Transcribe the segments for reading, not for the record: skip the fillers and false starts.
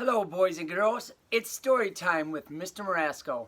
Hello, boys and girls. It's story time with Mr. Marasco.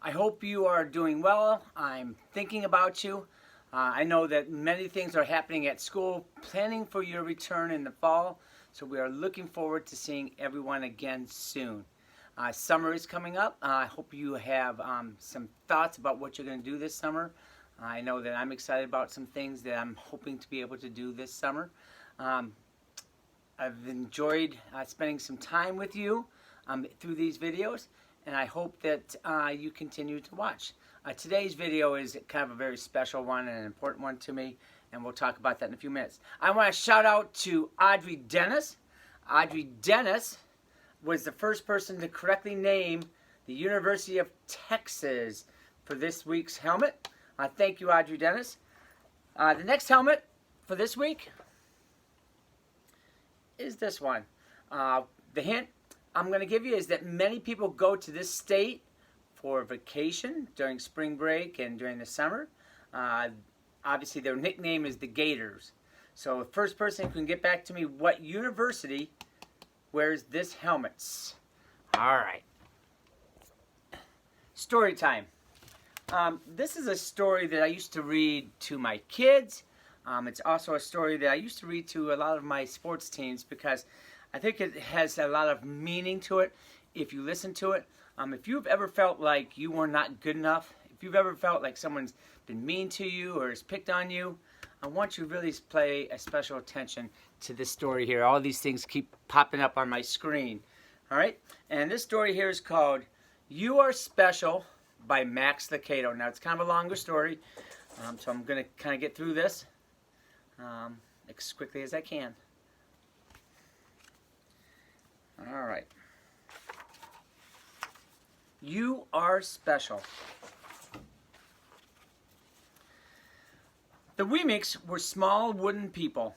I hope you are doing well. I'm thinking about you. I know that many things are happening at school, planning for your return in the fall, so we are looking forward to seeing everyone again soon. Summer is coming up. I hope you have some thoughts about what you're going to do this summer. I know that I'm excited about some things that I'm hoping to be able to do this summer. I've enjoyed spending some time with you through these videos, and I hope that you continue to watch. Today's video is kind of a very special one and an important one to me, and we'll talk about that in a few minutes. I want to shout out to Audrey Dennis. Audrey Dennis was the first person to correctly name the University of Texas for this week's helmet. Thank you, Audrey Dennis. The next helmet for this week is this one. The hint I'm going to give you is that many people go to this state for vacation during spring break and during the summer. Obviously, their nickname is the Gators. So the first person who can get back to me what university wears this helmet. All right. Story time. This is a story that I used to read to my kids. It's also a story that I used to read to a lot of my sports teams because I think it has a lot of meaning to it if you listen to it. If you've ever felt like you were not good enough, if you've ever felt like someone's been mean to you or has picked on you, I want you to really pay a special attention to this story here. All these things keep popping up on my screen. All right? And this story here is called You Are Special by Max Lucado. Now, it's kind of a longer story, so I'm going to kind of get through this as quickly as I can. All right. You are special. The Wemicks were small wooden people.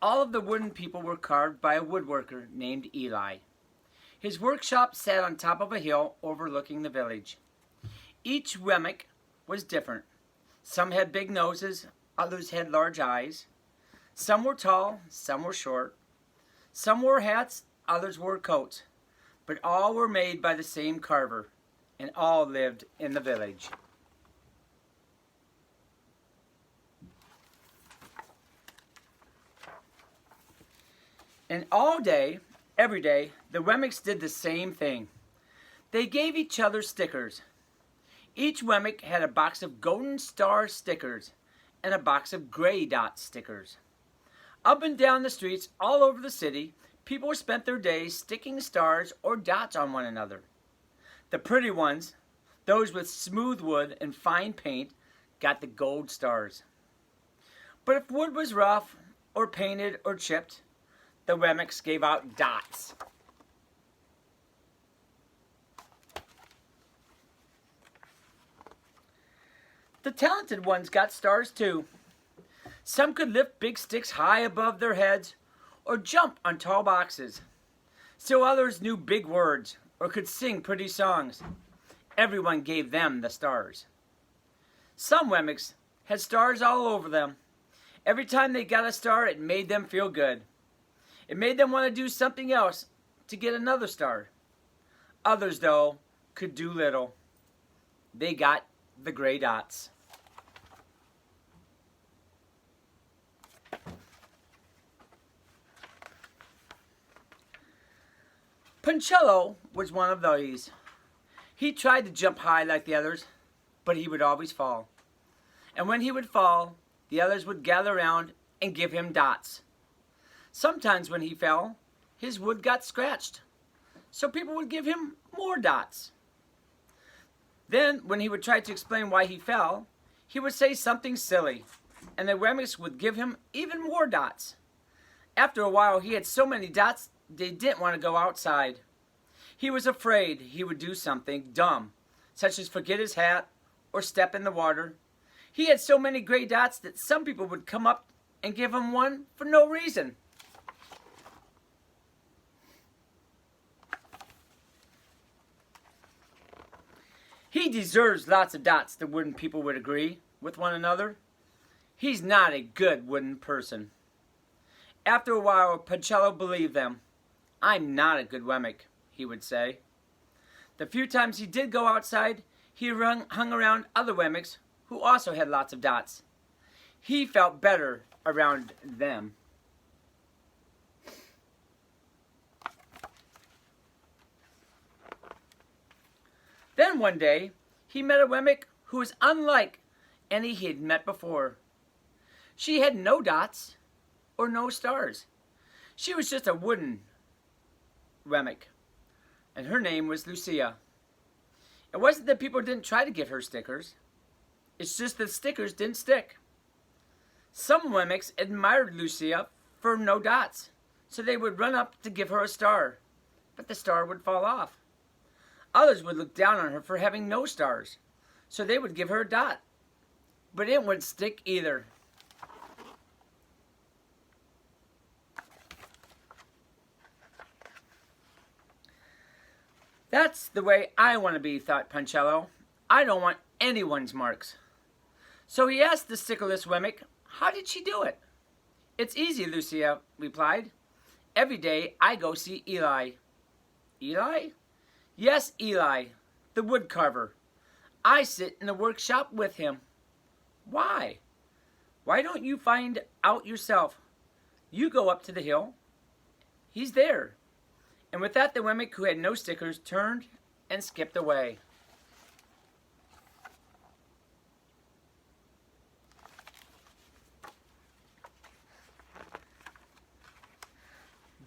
All of the wooden people were carved by a woodworker named Eli. His workshop sat on top of a hill overlooking the village. Each Wemick was different. Some had big noses, others had large eyes. Some were tall, some were short. Some wore hats, others wore coats. But all were made by the same carver, and all lived in the village. And all day, every day, the Wemicks did the same thing. They gave each other stickers. Each Wemick had a box of golden star stickers and a box of gray dot stickers. Up and down the streets all over the city, people spent their days sticking stars or dots on one another. The pretty ones, those with smooth wood and fine paint, got the gold stars. But if wood was rough or painted or chipped, the Wemicks gave out dots. The talented ones got stars too. Some could lift big sticks high above their heads or jump on tall boxes. Still others knew big words or could sing pretty songs. Everyone gave them the stars. Some Wemicks had stars all over them. Every time they got a star, it made them feel good. It made them want to do something else to get another star. Others, though, could do little. They got the gray dots. Puncello was one of these. He tried to jump high like the others, but he would always fall. And when he would fall, the others would gather around and give him dots. Sometimes when he fell, his wood got scratched, so people would give him more dots. Then, when he would try to explain why he fell, he would say something silly, and the Wemicks would give him even more dots. After a while, he had so many dots, they didn't want to go outside. He was afraid he would do something dumb, such as forget his hat or step in the water. He had so many gray dots that some people would come up and give him one for no reason. He deserves lots of dots, the wooden people would agree with one another. He's not a good wooden person. After a while, Puncello believed them. I'm not a good Wemmick, he would say. The few times he did go outside, he hung around other Wemmicks who also had lots of dots. He felt better around them. Then one day, he met a Wemmick who was unlike any he had met before. She had no dots or no stars. She was just a wooden Wemmick, and her name was Lucia. It wasn't that people didn't try to give her stickers. It's just that stickers didn't stick. Some Wemmicks admired Lucia for no dots, so they would run up to give her a star, but the star would fall off. Others would look down on her for having no stars, so they would give her a dot, but it wouldn't stick either. That's the way I want to be, thought Punchello. I don't want anyone's marks. So he asked the stickerless Wemmick, how did she do it? It's easy, Lucia replied. Every day I go see Eli. Eli? Yes, Eli, the wood carver. I sit in the workshop with him. Why? Why don't you find out yourself? You go up to the hill. He's there. And with that, the Wemmick who had no stickers turned and skipped away.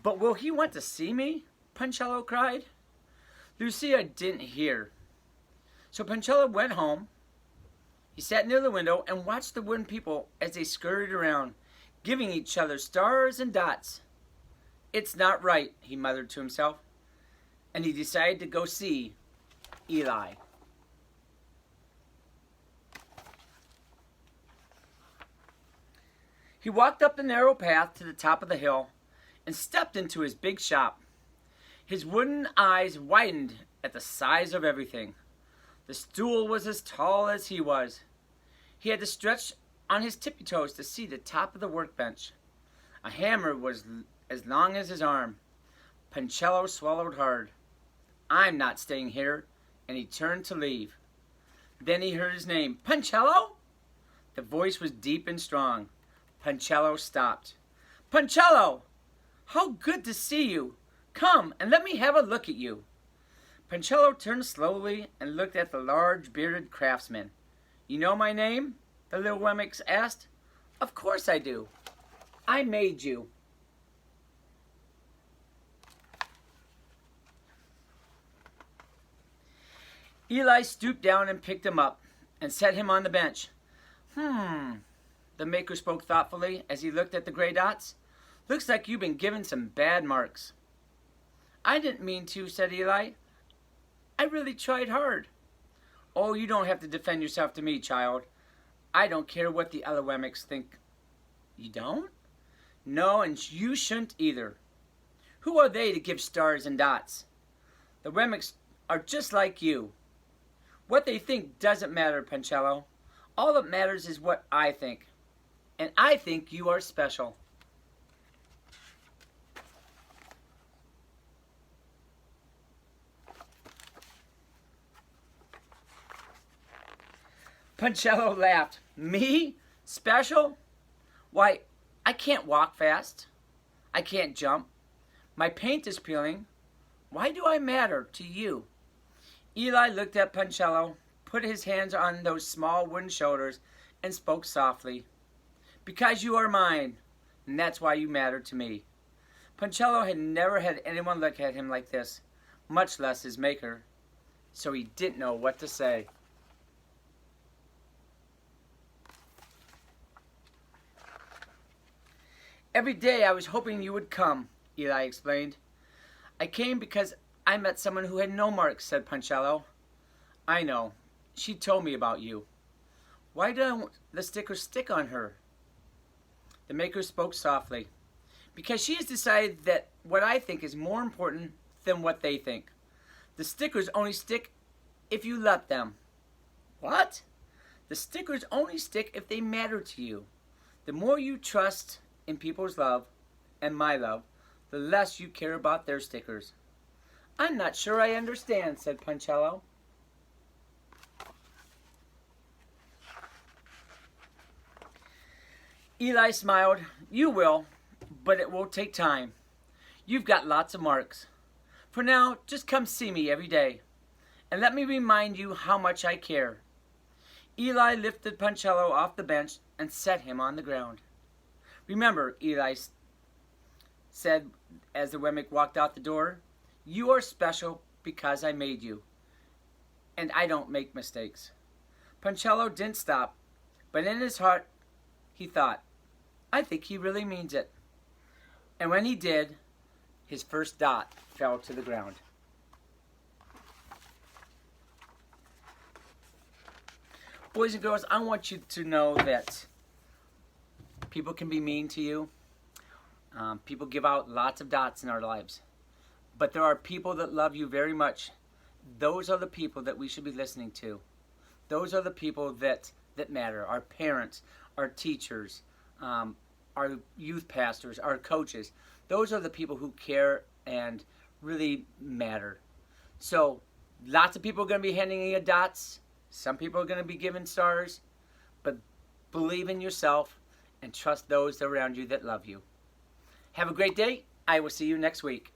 But will he want to see me? Punchello cried. Lucia didn't hear. So Punchello went home. He sat near the window and watched the wooden people as they scurried around, giving each other stars and dots. It's not right, he muttered to himself, and he decided to go see Eli. He walked up the narrow path to the top of the hill and stepped into his big shop. His wooden eyes widened at the size of everything. The stool was as tall as he was. He had to stretch on his tippy toes to see the top of the workbench. A hammer was as long as his arm. Punchello swallowed hard. I'm not staying here, and he turned to leave. Then he heard his name. Punchello? The voice was deep and strong. Punchello stopped. Punchello! How good to see you! Come and let me have a look at you. Punchello turned slowly and looked at the large bearded craftsman. You know my name? The little Wemmick asked. Of course I do. I made you. Eli stooped down and picked him up and set him on the bench. The maker spoke thoughtfully as he looked at the gray dots. Looks like you've been given some bad marks. I didn't mean to, said Eli. I really tried hard. Oh, you don't have to defend yourself to me, child. I don't care what the other Wemmicks think. You don't? No, and you shouldn't either. Who are they to give stars and dots? The Wemmicks are just like you. What they think doesn't matter, Punchello. All that matters is what I think. And I think you are special. Punchello laughed. Me? Special? Why, I can't walk fast. I can't jump. My paint is peeling. Why do I matter to you? Eli looked at Punchello, put his hands on those small wooden shoulders, and spoke softly. Because you are mine, and that's why you matter to me. Punchello had never had anyone look at him like this, much less his maker, so he didn't know what to say. Every day I was hoping you would come, Eli explained. I came because I met someone who had no marks, said Punchello. I know. She told me about you. Why don't the stickers stick on her? The maker spoke softly. Because she has decided that what I think is more important than what they think. The stickers only stick if you let them. What? The stickers only stick if they matter to you. The more you trust in people's love and my love, the less you care about their stickers. I'm not sure I understand, said Punchello. Eli smiled. You will, but it will take time. You've got lots of marks. For now, just come see me every day, and let me remind you how much I care. Eli lifted Punchello off the bench and set him on the ground. Remember, Eli said as the Wemmick walked out the door, you are special because I made you, and I don't make mistakes. Punchello didn't stop, but in his heart, he thought, I think he really means it. And when he did, his first dot fell to the ground. Boys and girls, I want you to know that people can be mean to you. People give out lots of dots in our lives. But there are people that love you very much. Those are the people that we should be listening to. Those are the people that matter. Our parents, our teachers, our youth pastors, our coaches. Those are the people who care and really matter. So, lots of people are going to be handing you dots. Some people are going to be given stars. But believe in yourself and trust those around you that love you. Have a great day. I will see you next week.